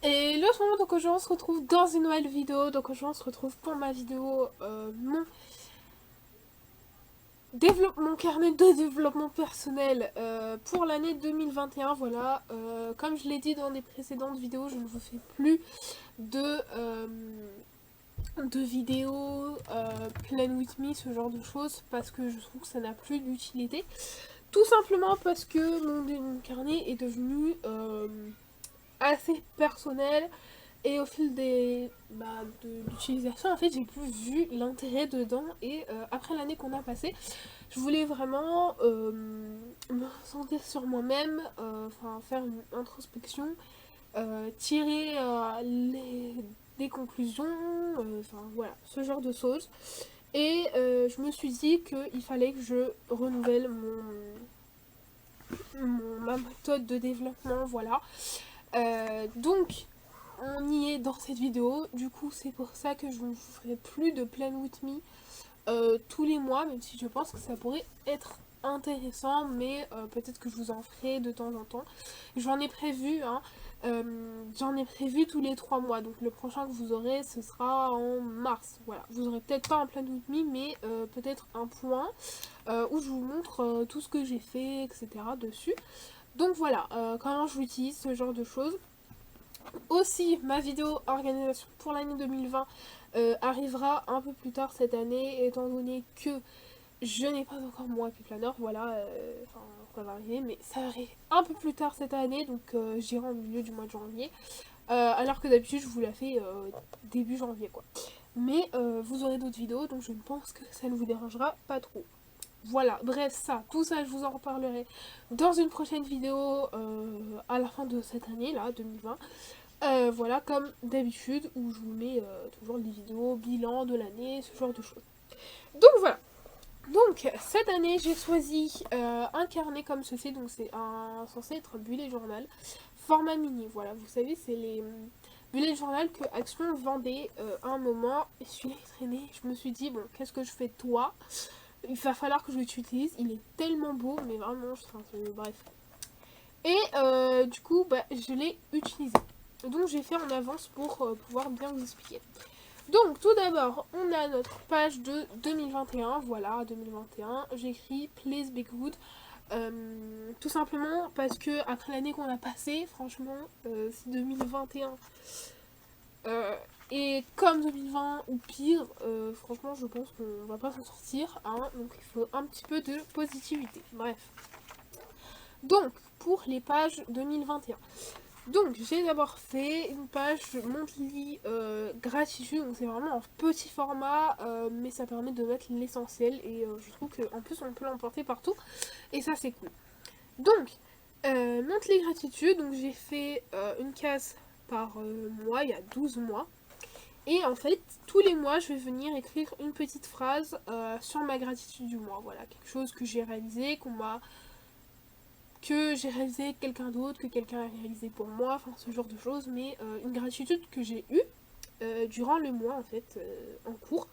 Et le moment, donc aujourd'hui on se retrouve dans une nouvelle vidéo. Donc aujourd'hui on se retrouve pour ma vidéo, mon carnet de développement personnel pour l'année 2021. Voilà, comme je l'ai dit dans les précédentes vidéos, je ne vous fais plus de, de vidéos plan with me, ce genre de choses, parce que je trouve que ça n'a plus d'utilité. Tout simplement parce que mon carnet est devenu assez personnel. Et au fil de l'utilisation, en fait, j'ai plus vu l'intérêt dedans. Et après l'année qu'on a passée, je voulais vraiment me sentir sur moi-même, faire une introspection, tirer des conclusions, voilà, ce genre de choses. Et je me suis dit qu'il fallait que je renouvelle ma méthode de développement, voilà. Donc, on y est dans cette vidéo. Du coup, c'est pour ça que je ne vous ferai plus de Plan With Me tous les mois, même si je pense que ça pourrait être intéressant, mais peut-être que je vous en ferai de temps en temps. J'en ai prévu, hein, j'en ai prévu tous les 3 mois. Donc le prochain que vous aurez, ce sera en mars. Voilà, vous aurez peut-être pas un Plan With Me, mais peut-être un point où je vous montre tout ce que j'ai fait, etc. dessus. Donc voilà, comment je l'utilise, ce genre de choses. Aussi, ma vidéo organisation pour l'année 2020 arrivera un peu plus tard cette année, étant donné que je n'ai pas encore mon Happy Planner, voilà, ça va arriver, mais ça arrive un peu plus tard cette année, donc j'irai au milieu du mois de janvier, alors que d'habitude je vous la fais début janvier, quoi. Mais vous aurez d'autres vidéos, donc je pense que ça ne vous dérangera pas trop. Voilà, bref, tout ça, je vous en reparlerai dans une prochaine vidéo à la fin de cette année, là, 2020. Voilà, comme d'habitude, où je vous mets toujours des vidéos, bilan de l'année, ce genre de choses. Donc voilà. Donc, cette année, j'ai choisi un carnet comme ceci. Donc, c'est censé être un bullet journal. Format mini, voilà. Vous savez, c'est les bullet journal que Action vendait à un moment. Et celui-là, il traînait. Je me suis dit, bon, qu'est-ce que je fais de toi? Il va falloir que je l'utilise. Il est tellement beau, mais vraiment, bref. Et du coup, je l'ai utilisé. Donc j'ai fait en avance pour pouvoir bien vous expliquer. Donc tout d'abord, on a notre page de 2021. Voilà, 2021. J'écris Please Be Good. Tout simplement parce que après l'année qu'on a passée, franchement, si 2021 et comme 2020 ou pire, franchement, je pense qu'on va pas s'en sortir. Hein, donc il faut un petit peu de positivité. Bref. Donc, pour les pages 2021. Donc, j'ai d'abord fait une page monthly gratitude. Donc, c'est vraiment en petit format, mais ça permet de mettre l'essentiel. Et je trouve qu'en plus, on peut l'emporter partout. Et ça, c'est cool. Donc, monthly gratitude. Donc, j'ai fait une case par mois, il y a 12 mois. Et en fait, tous les mois, je vais venir écrire une petite phrase sur ma gratitude du mois. Voilà, quelque chose que j'ai réalisé, que j'ai réalisé quelqu'un d'autre, que quelqu'un a réalisé pour moi, enfin ce genre de choses, mais une gratitude que j'ai eue durant le mois en fait en cours.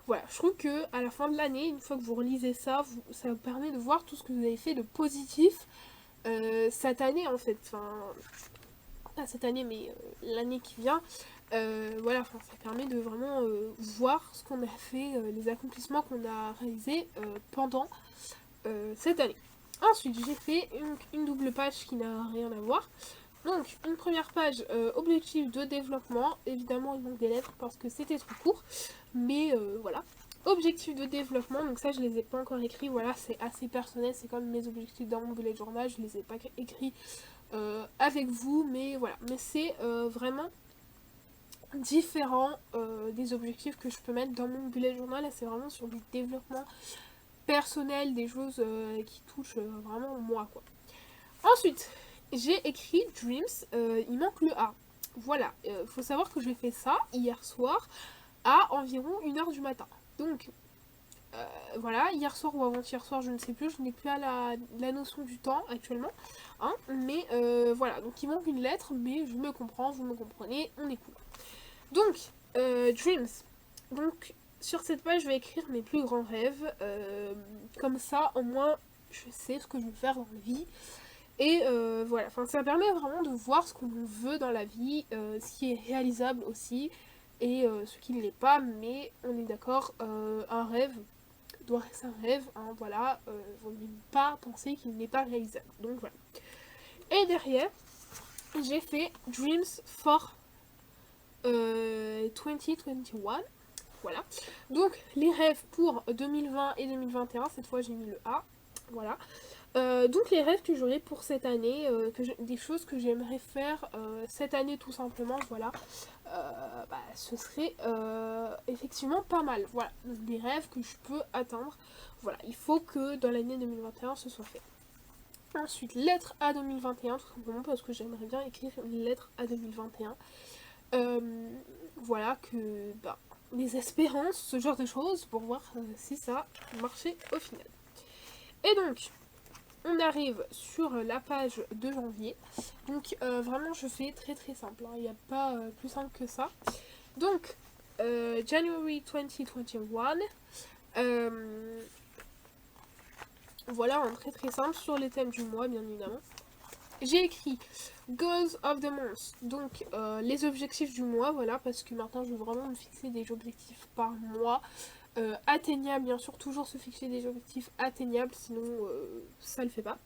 Voilà, je trouve que à la fin de l'année, une fois que vous relisez ça, ça vous permet de voir tout ce que vous avez fait de positif cette année en fait. Enfin, pas cette année, mais l'année qui vient. Voilà, enfin, ça permet de vraiment voir ce qu'on a fait, les accomplissements qu'on a réalisés pendant cette année. Ensuite, j'ai fait une double page qui n'a rien à voir. Donc, une première page, objectif de développement. Évidemment, il manque des lettres parce que c'était trop court. Mais voilà. Objectif de développement, donc ça, je les ai pas encore écrits. Voilà, c'est assez personnel. C'est comme mes objectifs dans mon bullet journal. Je les ai pas écrits avec vous. Mais voilà. Mais c'est vraiment différent des objectifs que je peux mettre dans mon bullet journal. Là, c'est vraiment sur du développement personnel, des choses qui touchent vraiment moi, quoi. Ensuite, j'ai écrit Dreams, il manque le A. Voilà, faut savoir que j'ai fait ça hier soir à environ 1h du matin. Donc, voilà, hier soir ou avant-hier soir, je ne sais plus, je n'ai plus à la notion du temps actuellement. Hein, mais voilà, donc il manque une lettre, mais je me comprends, vous me comprenez, on est cool. Donc, Dreams. Donc, sur cette page, je vais écrire mes plus grands rêves. Comme ça, au moins, je sais ce que je veux faire dans la vie. Et voilà, enfin ça permet vraiment de voir ce qu'on veut dans la vie, ce qui est réalisable aussi, et ce qui ne l'est pas, mais on est d'accord, un rêve doit rester un rêve, hein, voilà, vaut mieux pas penser qu'il n'est pas réalisable. Donc voilà. Et derrière, j'ai fait Dreams for 2021. Voilà. Donc les rêves pour 2020 et 2021, cette fois j'ai mis le A. Voilà. Donc les rêves que j'aurai pour cette année, des choses que j'aimerais faire cette année tout simplement, voilà. Ce serait effectivement pas mal. Voilà, donc des rêves que je peux atteindre. Voilà, il faut que dans l'année 2021 ce soit fait. Ensuite, lettre à 2021, tout simplement parce que j'aimerais bien écrire une lettre à 2021. Voilà, que des espérances, ce genre de choses, pour voir si ça marchait au final. Et donc, on arrive sur la page de janvier. Donc, vraiment, je fais très très simple. Il n'y a pas plus simple que ça. Donc, January 2021. Voilà, un très très simple sur les thèmes du mois, bien évidemment. J'ai écrit Goals of the Month, donc les objectifs du mois, voilà, parce que maintenant je veux vraiment me fixer des objectifs par mois, atteignables, bien sûr, toujours se fixer des objectifs atteignables, sinon ça le fait pas.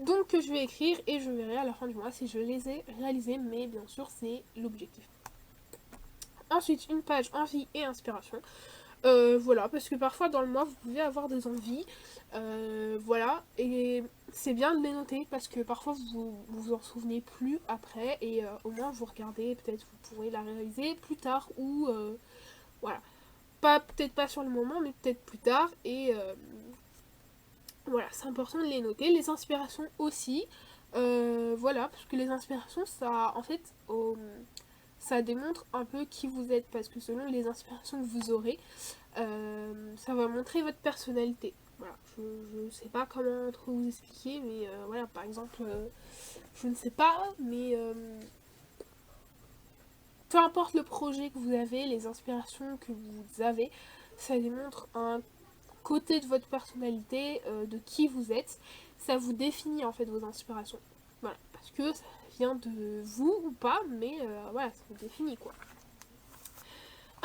Donc je vais écrire et je verrai à la fin du mois si je les ai réalisés, mais bien sûr c'est l'objectif. Ensuite, une page envie et inspiration. Voilà, parce que parfois dans le mois vous pouvez avoir des envies, voilà, et c'est bien de les noter parce que parfois vous en souvenez plus après, et au moins vous regardez, peut-être vous pourrez la réaliser plus tard, ou voilà, peut-être pas sur le moment mais peut-être plus tard, et voilà, c'est important de les noter. Les inspirations aussi, voilà, parce que les inspirations ça en fait ça démontre un peu qui vous êtes, parce que selon les inspirations que vous aurez, ça va montrer votre personnalité. Voilà, je sais pas comment trop vous expliquer, mais voilà, par exemple, je ne sais pas, mais peu importe le projet que vous avez, les inspirations que vous avez, ça démontre un côté de votre personnalité, de qui vous êtes. Ça vous définit en fait vos inspirations. Voilà, parce que ça vient de vous ou pas, mais voilà, ça vous définit quoi.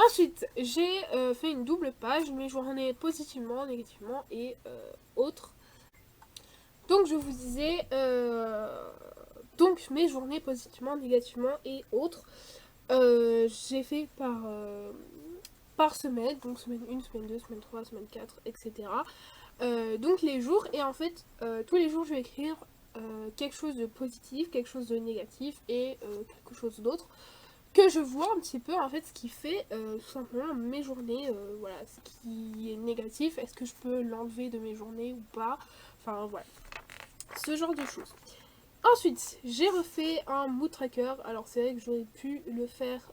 Ensuite, j'ai fait une double page, mes journées positivement, négativement et autres. Donc je vous disais, donc mes journées positivement, négativement et autres, j'ai fait par semaine, donc semaine 1, semaine 2, semaine 3, semaine 4, etc. Donc les jours, et en fait, tous les jours je vais écrire quelque chose de positif, quelque chose de négatif et quelque chose d'autre, que je vois un petit peu en fait ce qui fait tout simplement mes journées, voilà, ce qui est négatif, est-ce que je peux l'enlever de mes journées ou pas, enfin voilà, ce genre de choses. Ensuite, j'ai refait un mood tracker, alors c'est vrai que j'aurais pu le faire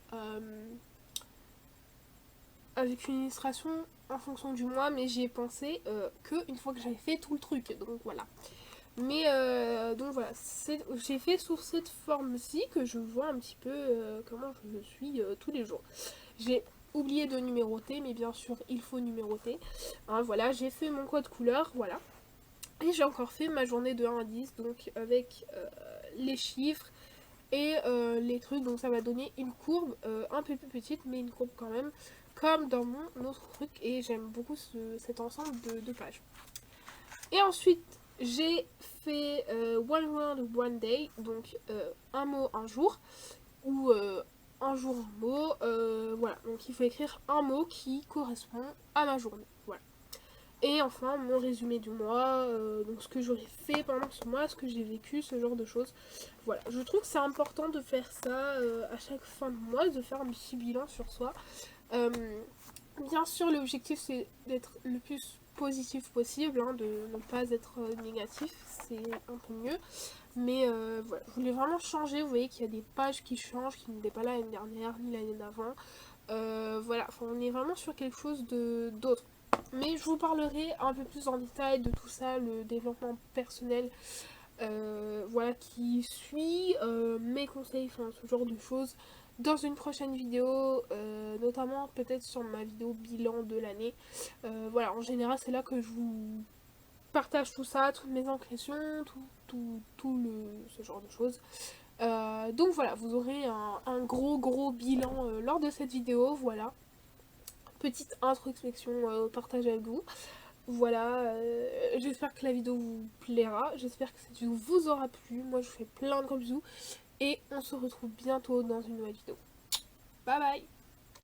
avec une illustration en fonction du mois, mais j'y ai pensé que une fois que j'avais fait tout le truc, donc voilà. Mais donc voilà, j'ai fait sous cette forme-ci que je vois un petit peu comment je suis tous les jours. J'ai oublié de numéroter, mais bien sûr il faut numéroter. Hein, voilà, j'ai fait mon code couleur, voilà. Et j'ai encore fait ma journée de 1 à 10, donc avec les chiffres et les trucs, donc ça va donner une courbe un peu plus petite, mais une courbe quand même, comme dans mon autre truc, et j'aime beaucoup cet ensemble de pages. Et ensuite, j'ai fait One Word, One Day, donc un mot, un jour, ou un jour, un mot, voilà. Donc il faut écrire un mot qui correspond à ma journée, voilà. Et enfin, mon résumé du mois, donc ce que j'aurais fait pendant ce mois, ce que j'ai vécu, ce genre de choses. Voilà, je trouve que c'est important de faire ça à chaque fin de mois, de faire un petit bilan sur soi. Bien sûr, l'objectif c'est d'être le plus positif possible, hein, de ne pas être négatif, c'est un peu mieux. Mais voilà, je voulais vraiment changer. Vous voyez qu'il y a des pages qui changent, qui n'étaient pas là l'année dernière ni l'année d'avant. Voilà, enfin, on est vraiment sur quelque chose d'autre. Mais je vous parlerai un peu plus en détail de tout ça, le développement personnel, voilà, qui suit, mes conseils, enfin ce genre de choses, dans une prochaine vidéo, notamment peut-être sur ma vidéo bilan de l'année. Voilà, en général c'est là que je vous partage tout ça, toutes mes impressions, ce genre de choses. Donc voilà, vous aurez un gros bilan lors de cette vidéo, voilà. Petite introspection partagée avec vous. Voilà, j'espère que la vidéo vous plaira, j'espère que cette vidéo vous aura plu. Moi je vous fais plein de gros bisous et on se retrouve bientôt dans une nouvelle vidéo. Bye bye.